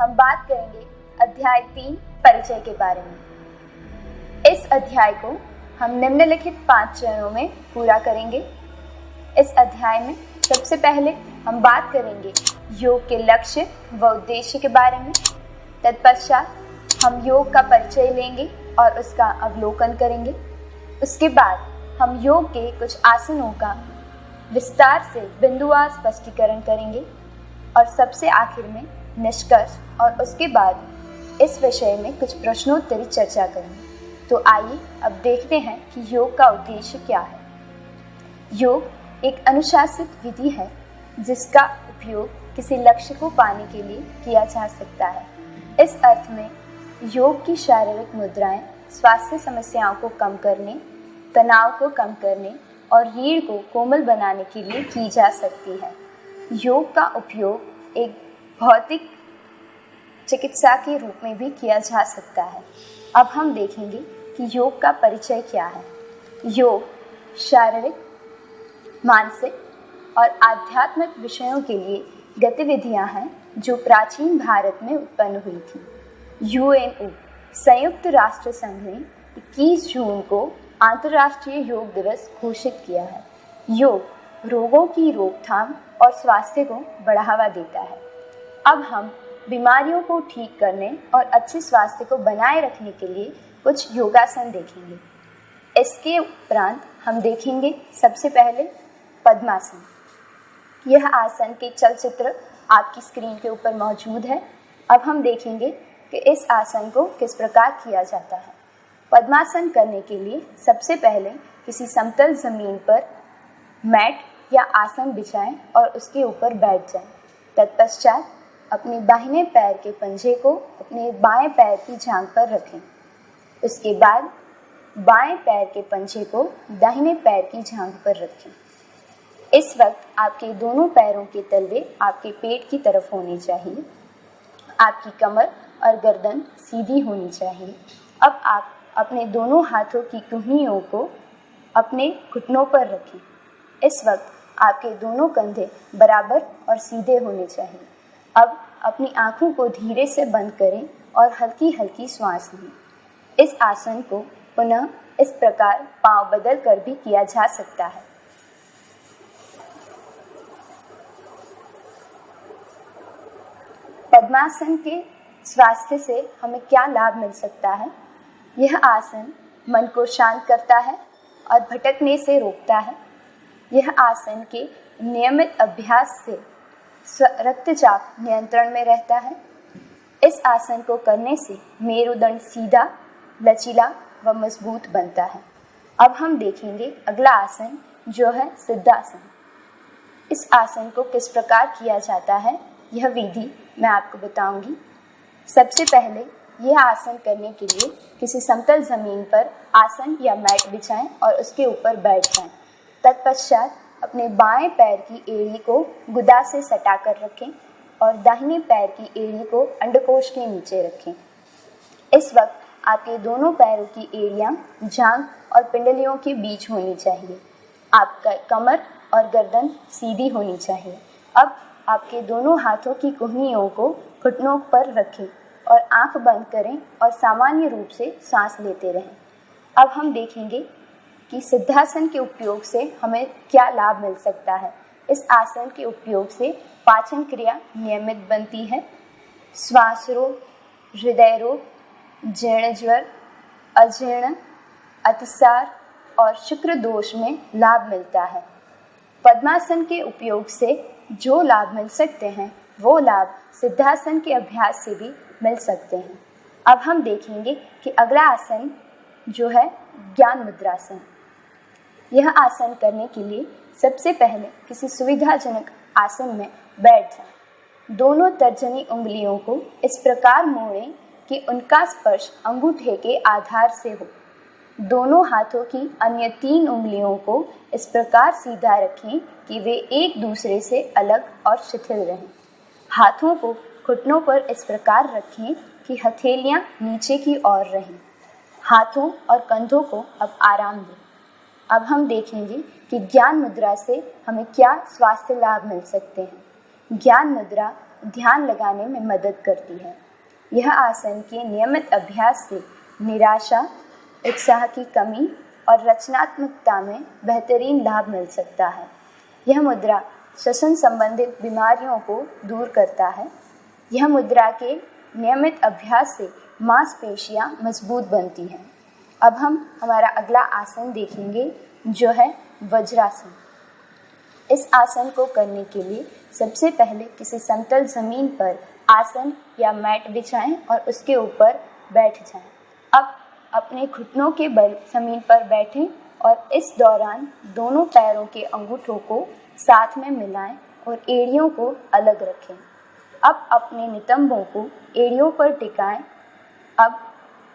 हम बात करेंगे अध्याय 3 परिचय के बारे में। इस अध्याय को हम निम्नलिखित 5 चरणों में पूरा करेंगे। इस अध्याय में सबसे पहले हम बात करेंगे योग के लक्ष्य व उद्देश्य के बारे में। तत्पश्चात हम योग का परिचय लेंगे और उसका अवलोकन करेंगे। उसके बाद हम योग के कुछ आसनों का विस्तार से बिंदुवार स्पष्टीकरण करेंगे और सबसे आखिर में निष्कर्ष और उसके बाद इस विषय में कुछ प्रश्नोत्तरी चर्चा करेंगे। तो आइए अब देखते हैं कि योग का उद्देश्य क्या है। योग एक अनुशासित विधि है जिसका उपयोग किसी लक्ष्य को पाने के लिए किया जा सकता है। इस अर्थ में योग की शारीरिक मुद्राएं स्वास्थ्य समस्याओं को कम करने, तनाव को कम करने और रीढ़ को कोमल बनाने के लिए की जा सकती है। योग का उपयोग एक भौतिक चिकित्सा के रूप में भी किया जा सकता है। अब हम देखेंगे कि योग का परिचय क्या है। योग शारीरिक, मानसिक और आध्यात्मिक विषयों के लिए गतिविधियां हैं जो प्राचीन भारत में उत्पन्न हुई थी। यूएनओ संयुक्त राष्ट्र संघ ने 21 जून को अंतर्राष्ट्रीय योग दिवस घोषित किया है। योग रोगों की रोकथाम और स्वास्थ्य को बढ़ावा देता है। अब हम बीमारियों को ठीक करने और अच्छे स्वास्थ्य को बनाए रखने के लिए कुछ योगासन देखेंगे। इसके उपरांत हम देखेंगे सबसे पहले पद्मासन। यह आसन के चलचित्र आपकी स्क्रीन के ऊपर मौजूद है। अब हम देखेंगे कि इस आसन को किस प्रकार किया जाता है। पद्मासन करने के लिए सबसे पहले किसी समतल जमीन पर मैट या आसन बिछाएं और उसके ऊपर बैठ जाएं। तत्पश्चात अपने दाहिने पैर के पंजे को अपने बाएं पैर की जांघ पर रखें। उसके बाद बाएं पैर के पंजे को दाहिने पैर की जांघ पर रखें। इस वक्त आपके दोनों पैरों के तलवे आपके पेट की तरफ होने चाहिए। आपकी कमर और गर्दन सीधी होनी चाहिए। अब आप अपने दोनों हाथों की कुहनियों को अपने घुटनों पर रखें। इस वक्त आपके दोनों कंधे बराबर और सीधे होने चाहिए। अब अपनी आंखों को धीरे से बंद करें और हल्की हल्की श्वास लें। इस आसन को पुनः इस प्रकार पांव बदल कर भी किया जा सकता है। पद्मासन के स्वास्थ्य से हमें क्या लाभ मिल सकता है? यह आसन मन को शांत करता है और भटकने से रोकता है। यह आसन के नियमित अभ्यास से रक्तचाप नियंत्रण में रहता है। इस आसन को करने से मेरुदंड सीधा, लचीला व मजबूत बनता है। अब हम देखेंगे अगला आसन जो है सिद्धासन। इस आसन को किस प्रकार किया जाता है, यह विधि मैं आपको बताऊंगी। सबसे पहले यह आसन करने के लिए किसी समतल जमीन पर आसन या मैट बिछाएं और उसके ऊपर बैठ जाएं। तत्पश्चात अपने बाएं पैर की एड़ी को गुदा से सटा कर रखें और दाहिने पैर की एड़ी को अंडकोश के नीचे रखें। इस वक्त आपके दोनों पैरों की एड़ियां जांघ और पिंडलियों के बीच होनी चाहिए। आपका कमर और गर्दन सीधी होनी चाहिए। अब आपके दोनों हाथों की कुहनियों को घुटनों पर रखें और आंख बंद करें और सामान्य रूप से सांस लेते रहें। अब हम देखेंगे कि सिद्धासन के उपयोग से हमें क्या लाभ मिल सकता है। इस आसन के उपयोग से पाचन क्रिया नियमित बनती है। श्वास रोग, हृदय रोग, जीर्ण ज्वर, अजीर्ण, अतिसार और शुक्र दोष में लाभ मिलता है। पद्मासन के उपयोग से जो लाभ मिल सकते हैं वो लाभ सिद्धासन के अभ्यास से भी मिल सकते हैं। अब हम देखेंगे कि अगला आसन जो है ज्ञान मुद्रासन। यह आसन करने के लिए सबसे पहले किसी सुविधाजनक आसन में बैठ जाएं। दोनों तर्जनी उंगलियों को इस प्रकार मोड़ें कि उनका स्पर्श अंगूठे के आधार से हो। दोनों हाथों की अन्य 3 उंगलियों को इस प्रकार सीधा रखें कि वे एक दूसरे से अलग और शिथिल रहें। हाथों को घुटनों पर इस प्रकार रखें कि हथेलियां नीचे की ओर रहें। हाथों और कंधों को अब आराम दें। अब हम देखेंगे कि ज्ञान मुद्रा से हमें क्या स्वास्थ्य लाभ मिल सकते हैं। ज्ञान मुद्रा ध्यान लगाने में मदद करती है। यह आसन के नियमित अभ्यास से निराशा, उत्साह की कमी और रचनात्मकता में बेहतरीन लाभ मिल सकता है। यह मुद्रा श्वसन संबंधित बीमारियों को दूर करता है। यह मुद्रा के नियमित अभ्यास से मांसपेशियां मजबूत बनती हैं। अब हम हमारा अगला आसन देखेंगे जो है वज्रासन। इस आसन को करने के लिए सबसे पहले किसी समतल जमीन पर आसन या मैट बिछाएं और उसके ऊपर बैठ जाएं। अब अपने घुटनों के बल जमीन पर बैठें और इस दौरान दोनों पैरों के अंगूठों को साथ में मिलाएं और एड़ियों को अलग रखें। अब अपने नितंबों को एड़ियों पर टिकाएं। अब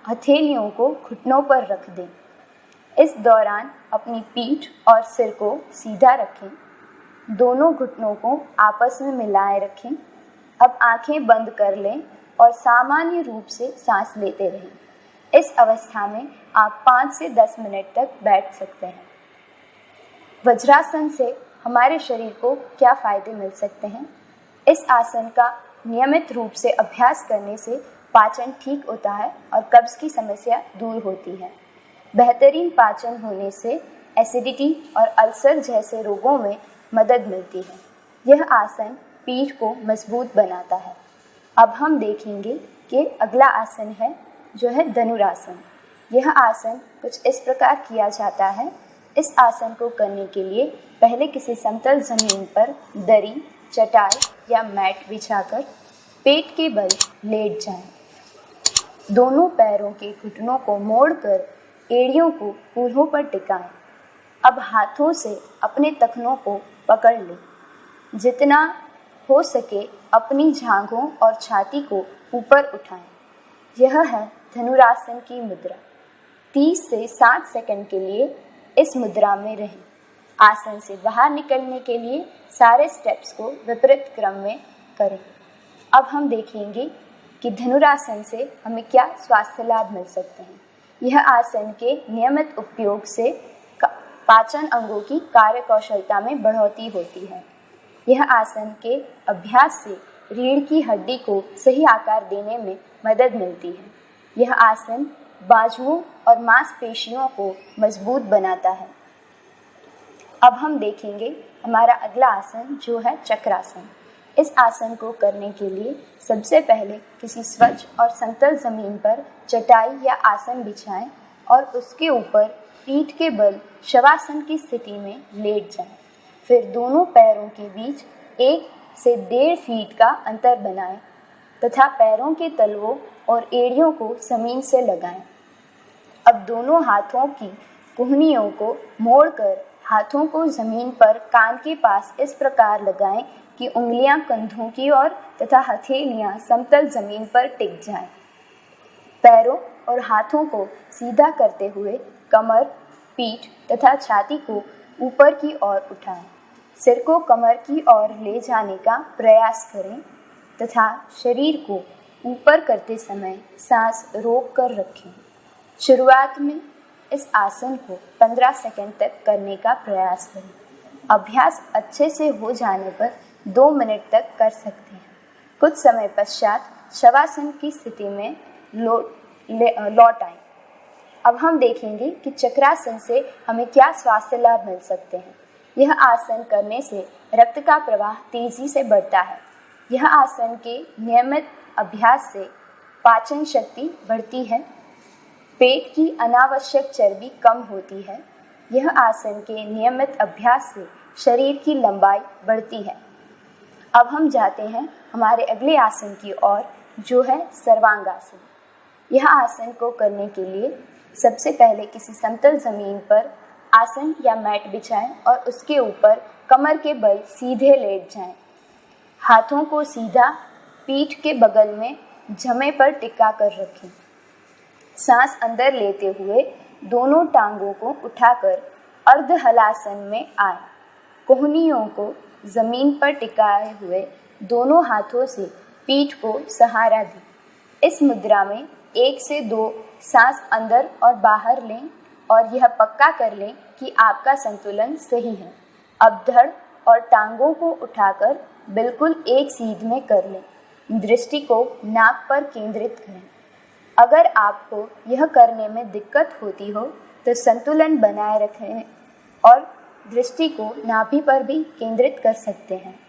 हथेलियों को घुटनों पर रख दें। इस दौरान अपनी पीठ और सिर को सीधा रखें। दोनों घुटनों को आपस में मिलाए रखें। अब आंखें बंद कर लें और सामान्य रूप से सांस लेते रहें। इस अवस्था में आप 5 से 10 मिनट तक बैठ सकते हैं। वज्रासन से हमारे शरीर को क्या फ़ायदे मिल सकते हैं? इस आसन का नियमित रूप से अभ्यास करने से पाचन ठीक होता है और कब्ज की समस्या दूर होती है। बेहतरीन पाचन होने से एसिडिटी और अल्सर जैसे रोगों में मदद मिलती है। यह आसन पीठ को मजबूत बनाता है। अब हम देखेंगे कि अगला आसन है जो है धनुरासन। यह आसन कुछ इस प्रकार किया जाता है। इस आसन को करने के लिए पहले किसी समतल जमीन पर दरी, चटाई या मैट बिछाकर पेट के बल लेट जाएं। दोनों पैरों के घुटनों को मोड़कर एड़ियों को कूल्हों पर टिकाएं। अब हाथों से अपने टखनों को पकड़ लें। जितना हो सके अपनी जांघों और छाती को ऊपर उठाएं। यह है धनुरासन की मुद्रा। 30 से 60 सेकंड के लिए इस मुद्रा में रहें। आसन से बाहर निकलने के लिए सारे स्टेप्स को विपरीत क्रम में करें। अब हम देखेंगे कि धनुरासन से हमें क्या स्वास्थ्य लाभ मिल सकते हैं। यह आसन के नियमित उपयोग से पाचन अंगों की कार्यकुशलता में बढ़ोतरी होती है। यह आसन के अभ्यास से रीढ़ की हड्डी को सही आकार देने में मदद मिलती है। यह आसन बाजुओं और मांसपेशियों को मजबूत बनाता है। अब हम देखेंगे हमारा अगला आसन जो है चक्रासन। इस आसन को करने के लिए सबसे पहले किसी स्वच्छ और समतल जमीन पर चटाई या आसन बिछाएं और उसके ऊपर पीठ के बल शवासन की स्थिति में लेट जाएं। फिर दोनों पैरों के बीच 1 से 1.5 फीट का अंतर बनाएं तथा पैरों के तलवों और एड़ियों को जमीन से लगाएं। अब दोनों हाथों की कुहनियों को मोड़कर हाथों को जमीन पर कान के पास इस प्रकार लगाएं कि उंगलियां कंधों की ओर तथा हथेलियां समतल जमीन पर टिक जाएं। पैरों और हाथों को सीधा करते हुए कमर, पीठ तथा छाती को ऊपर की ओर उठाएं। सिर को कमर की ओर ले जाने का प्रयास करें तथा शरीर को ऊपर करते समय सांस रोक कर रखें। शुरुआत में इस आसन को 15 सेकंड तक करने का प्रयास करें। अभ्यास अच्छे से हो जाने पर 2 मिनट तक कर सकते हैं। कुछ समय पश्चात शवासन की स्थिति में लौट आएं। अब हम देखेंगे कि चक्रासन से हमें क्या स्वास्थ्य लाभ मिल सकते हैं। यह आसन करने से रक्त का प्रवाह तेजी से बढ़ता है। यह आसन के नियमित अभ्यास से पाचन शक्ति बढ़ती है। पेट की अनावश्यक चर्बी कम होती है। यह आसन के नियमित अभ्यास से शरीर की लंबाई बढ़ती है। अब हम जाते हैं हमारे अगले आसन की ओर जो है सर्वांगासन। यह आसन को करने के लिए सबसे पहले किसी समतल जमीन पर आसन या मैट बिछाएं और उसके ऊपर कमर के बल सीधे लेट जाएं। हाथों को सीधा पीठ के बगल में जमे पर टिका कर रखें। सांस अंदर लेते हुए दोनों टांगों को उठाकर अर्ध हलासन में आए। कोहनियों को जमीन पर टिकाए हुए दोनों हाथों से पीठ को सहारा दें। इस मुद्रा में 1 से 2 सांस अंदर और बाहर लें और यह पक्का कर लें कि आपका संतुलन सही है। अब धड़ और टांगों को उठाकर बिल्कुल एक सीध में कर लें। दृष्टि को नाक पर केंद्रित करें। अगर आपको यह करने में दिक्कत होती हो तो संतुलन बनाए रखें और दृष्टि को नाभि पर भी केंद्रित कर सकते हैं।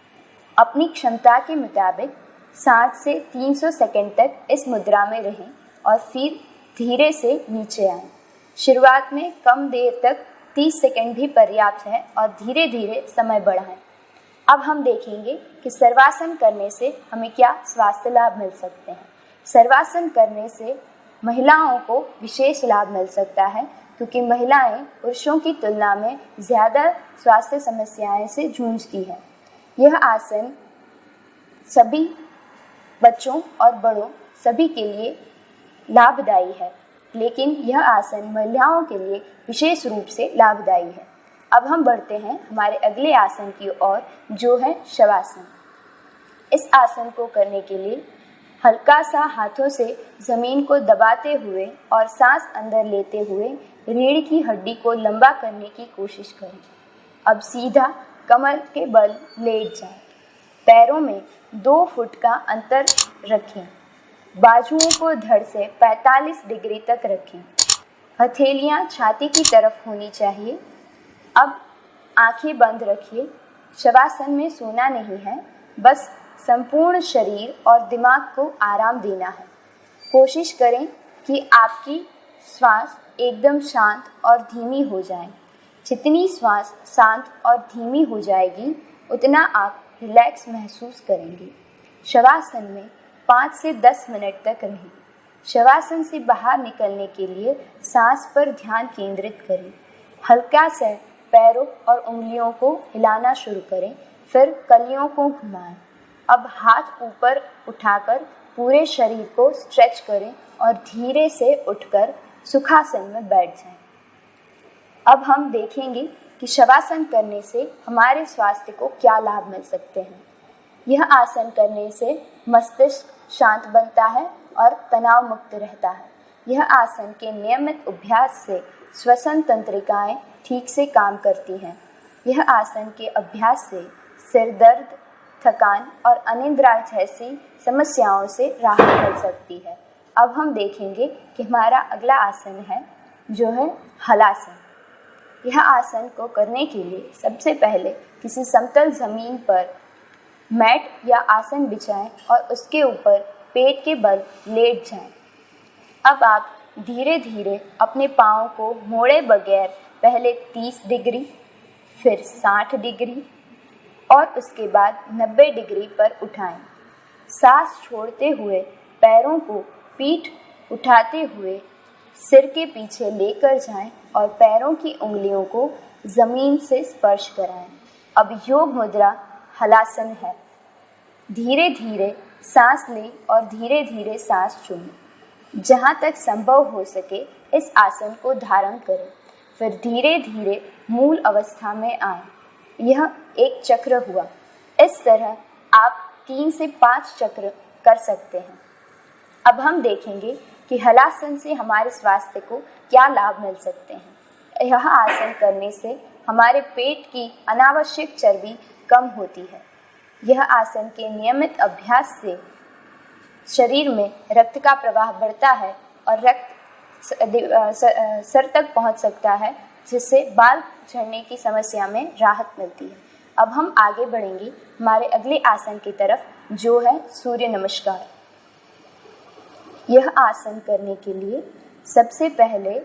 अपनी क्षमता के मुताबिक 60 से 300 सेकंड तक इस मुद्रा में रहें और फिर धीरे से नीचे आएं। शुरुआत में कम देर तक 30 सेकंड भी पर्याप्त है और धीरे धीरे समय बढ़ाएं। अब हम देखेंगे कि सर्वासन करने से हमें क्या स्वास्थ्य लाभ मिल सकते हैं। सर्वासन करने से महिलाओं को विशेष लाभ मिल सकता है, क्योंकि महिलाएं पुरुषों की तुलना में ज़्यादा स्वास्थ्य समस्याएं से जूझती हैं। यह आसन सभी बच्चों और बड़ों सभी के लिए लाभदायी है, लेकिन यह आसन महिलाओं के लिए विशेष रूप से लाभदायी है। अब हम बढ़ते हैं हमारे अगले आसन की ओर, जो है शवासन। इस आसन को करने के लिए हल्का सा हाथों से ज़मीन को दबाते हुए और सांस अंदर लेते हुए रीढ़ की हड्डी को लंबा करने की कोशिश करें। अब सीधा कमर के बल लेट जाएं। पैरों में 2 फुट का अंतर रखें। बाजुओं को धड़ से 45 डिग्री तक रखें। हथेलियां छाती की तरफ होनी चाहिए। अब आंखें बंद रखिए। शवासन में सोना नहीं है, बस संपूर्ण शरीर और दिमाग को आराम देना है। कोशिश करें कि आपकी श्वास एकदम शांत और धीमी हो जाए। जितनी श्वास शांत और धीमी हो जाएगी, उतना आप रिलैक्स महसूस करेंगे। शवासन में 5 से 10 मिनट तक रहें। शवासन से बाहर निकलने के लिए सांस पर ध्यान केंद्रित करें। हल्का से पैरों और उंगलियों को हिलाना शुरू करें, फिर कलियों को घुमाएं। अब हाथ ऊपर उठाकर पूरे शरीर को स्ट्रेच करें और धीरे से उठकर सुखासन में बैठ जाएं। अब हम देखेंगे कि शवासन करने से हमारे स्वास्थ्य को क्या लाभ मिल सकते हैं। यह आसन करने से मस्तिष्क शांत बनता है और तनाव मुक्त रहता है। यह आसन के नियमित अभ्यास से श्वसन तंत्रिकाएं ठीक से काम करती हैं। यह आसन के अभ्यास से सिर दर्द, थकान और अनिद्रा जैसी समस्याओं से राहत मिल सकती है। अब हम देखेंगे कि हमारा अगला आसन है, जो है हलासन। यह आसन को करने के लिए सबसे पहले किसी समतल ज़मीन पर मैट या आसन बिछाएं और उसके ऊपर पेट के बल लेट जाएं। अब आप धीरे धीरे अपने पाँव को मोड़े बगैर पहले 30 डिग्री, फिर 60 डिग्री और उसके बाद 90 डिग्री पर उठाएं। सांस छोड़ते हुए पैरों को पीठ उठाते हुए सिर के पीछे लेकर जाएं और पैरों की उंगलियों को ज़मीन से स्पर्श कराएं। अब योग मुद्रा हलासन है। धीरे धीरे सांस लें और धीरे धीरे सांस छोड़ें। जहाँ तक संभव हो सके इस आसन को धारण करें, फिर धीरे धीरे मूल अवस्था में आएं। यह एक चक्र हुआ। इस तरह आप 3 से 5 चक्र कर सकते हैं। अब हम देखेंगे कि हलासन से हमारे स्वास्थ्य को क्या लाभ मिल सकते हैं। यह आसन करने से हमारे पेट की अनावश्यक चर्बी कम होती है। यह आसन के नियमित अभ्यास से शरीर में रक्त का प्रवाह बढ़ता है और रक्त सर तक पहुंच सकता है, जिससे बाल झड़ने की समस्या में राहत मिलती है। अब हम आगे बढ़ेंगे हमारे अगले आसन की तरफ, जो है सूर्य नमस्कार। यह आसन करने के लिए सबसे पहले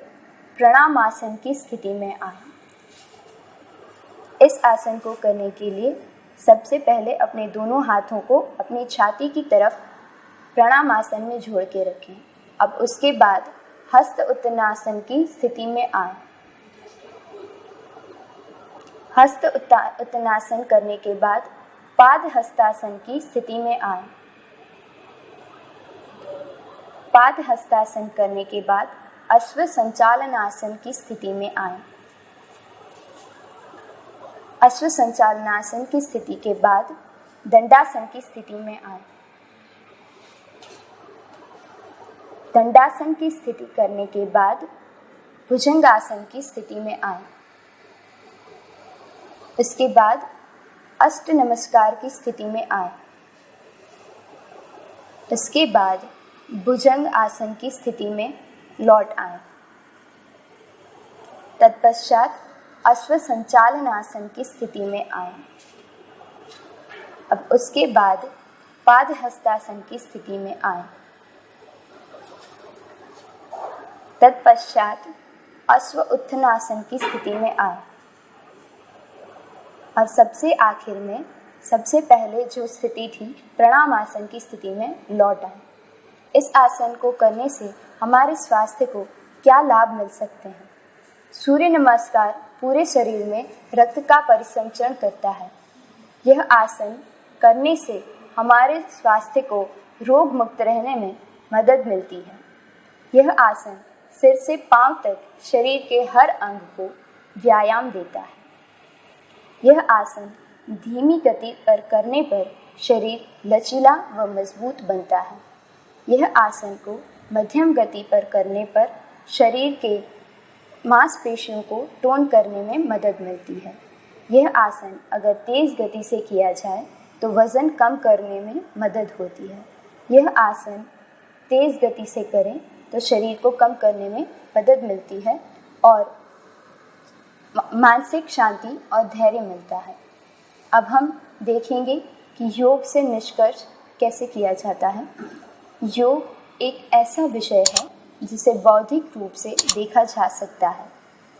प्रणामासन की स्थिति में आएं। इस आसन को करने के लिए सबसे पहले अपने दोनों हाथों को अपनी छाती की तरफ प्रणामासन में जोड़ के रखें। अब उसके बाद हस्त उत्तनासन की स्थिति में आएं। हस्त उत्तनासन करने के बाद पाद हस्तासन की स्थिति में आएं। पाद हस्तासन करने के बाद अश्व संचालनासन की स्थिति में आएं। अश्व संचालनासन की स्थिति के बाद दंडासन की स्थिति में आएं। दंडासन की स्थिति करने के बाद भुजंगासन की स्थिति में आएं। इसके बाद अष्ट नमस्कार की स्थिति में आए। इसके बाद भुजंग आसन की स्थिति में लौट आए। तत्पश्चात अश्व संचालन आसन की स्थिति में आए। अब उसके बाद पाद हस्तासन की स्थिति में आए। तत्पश्चात अश्व उत्थानासन की स्थिति में आए। और सबसे आखिर में सबसे पहले जो स्थिति थी प्रणाम आसन की स्थिति में लौट आए। इस आसन को करने से हमारे स्वास्थ्य को क्या लाभ मिल सकते हैं? सूर्य नमस्कार पूरे शरीर में रक्त का परिसंचरण करता है। यह आसन करने से हमारे स्वास्थ्य को रोग मुक्त रहने में मदद मिलती है। यह आसन सिर से पांव तक शरीर के हर अंग को व्यायाम देता है। यह आसन धीमी गति पर करने पर शरीर लचीला व मजबूत बनता है। यह आसन को मध्यम गति पर करने पर शरीर के मांसपेशियों को टोन करने में मदद मिलती है। यह आसन अगर तेज गति से किया जाए तो वज़न कम करने में मदद होती है। यह आसन तेज गति से करें तो शरीर को कम करने में मदद मिलती है और मानसिक शांति और धैर्य मिलता है। अब हम देखेंगे कि योग से निष्कर्ष कैसे किया जाता है। योग एक ऐसा विषय है जिसे बौद्धिक रूप से देखा जा सकता है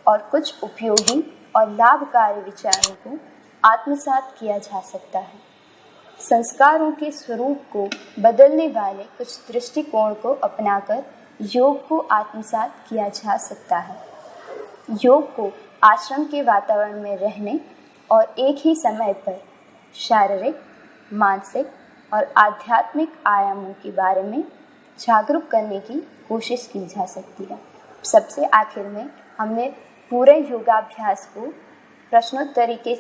और कुछ उपयोगी और लाभकारी विचारों को आत्मसात किया जा सकता है। संस्कारों के स्वरूप को बदलने वाले कुछ दृष्टिकोण को अपनाकर योग को आत्मसात किया जा सकता है। योग को आश्रम के वातावरण में रहने और एक ही समय पर शारीरिक, मानसिक और आध्यात्मिक आयामों के बारे में जागरूक करने की कोशिश की जा सकती है। सबसे आखिर में हमने पूरे योगाभ्यास को प्रश्नोत्तरी के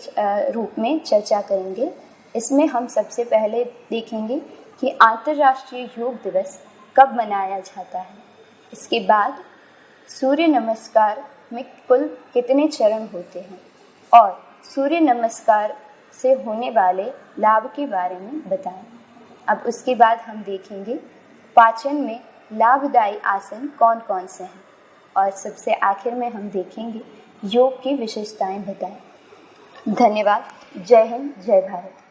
रूप में चर्चा करेंगे। इसमें हम सबसे पहले देखेंगे कि अंतर्राष्ट्रीय योग दिवस कब मनाया जाता है। इसके बाद सूर्य नमस्कार में कुल कितने चरण होते हैं और सूर्य नमस्कार से होने वाले लाभ के बारे में बताएं। अब उसके बाद हम देखेंगे पाचन में लाभदायी आसन कौन कौन से हैं और सबसे आखिर में हम देखेंगे योग की विशेषताएं बताएं। धन्यवाद। जय हिंद, जय भारत।